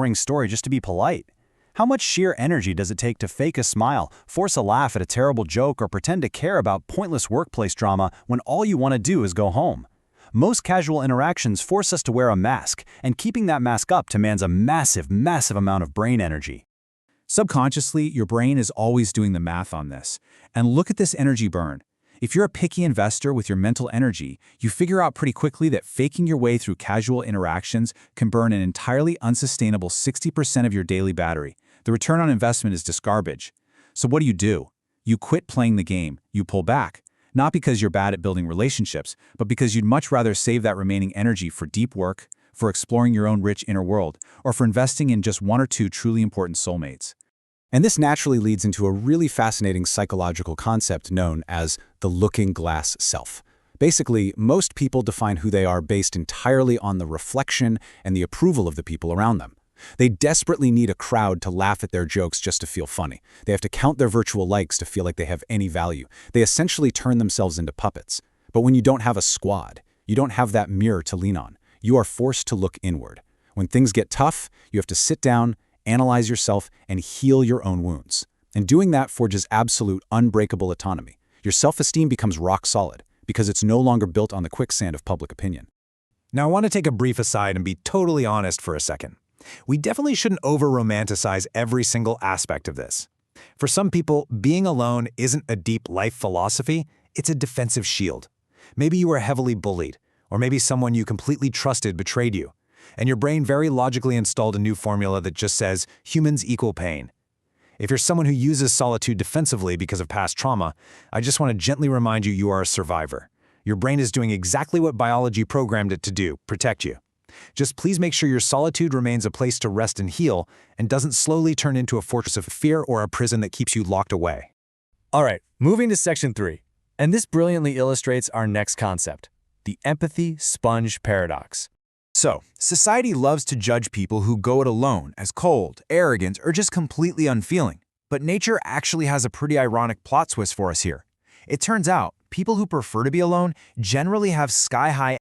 boring story just to be polite? How much sheer energy does it take to fake a smile, force a laugh at a terrible joke, or pretend to care about pointless workplace drama when all you want to do is go home? Most casual interactions force us to wear a mask, and keeping that mask up demands a massive, massive amount of brain energy. Subconsciously, your brain is always doing the math on this. And look at this energy burn. If you're a picky investor with your mental energy, you figure out pretty quickly that faking your way through casual interactions can burn an entirely unsustainable 60% of your daily battery. The return on investment is just garbage. So what do? You quit playing the game, you pull back. Not because you're bad at building relationships, but because you'd much rather save that remaining energy for deep work, for exploring your own rich inner world, or for investing in just one or two truly important soulmates. And this naturally leads into a really fascinating psychological concept known as the looking glass self. Basically, most people define who they are based entirely on the reflection and the approval of the people around them. They desperately need a crowd to laugh at their jokes just to feel funny. They have to count their virtual likes to feel like they have any value. They essentially turn themselves into puppets. But when you don't have a squad, you don't have that mirror to lean on. You are forced to look inward. When things get tough, you have to sit down, analyze yourself, and heal your own wounds. And doing that forges absolute, unbreakable autonomy. Your self-esteem becomes rock solid because it's no longer built on the quicksand of public opinion. Now I want to take a brief aside and be totally honest for a second. We definitely shouldn't over-romanticize every single aspect of this. For some people, being alone isn't a deep life philosophy, it's a defensive shield. Maybe you were heavily bullied, or maybe someone you completely trusted betrayed you, and your brain very logically installed a new formula that just says, humans equal pain. If you're someone who uses solitude defensively because of past trauma, I just want to gently remind you you are a survivor. Your brain is doing exactly what biology programmed it to do, protect you. Just please make sure your solitude remains a place to rest and heal and doesn't slowly turn into a fortress of fear or a prison that keeps you locked away. All right, moving to section 3. And this brilliantly illustrates our next concept, the empathy sponge paradox. So, society loves to judge people who go it alone as cold, arrogant, or just completely unfeeling. But nature actually has a pretty ironic plot twist for us here. It turns out, people who prefer to be alone generally have sky-high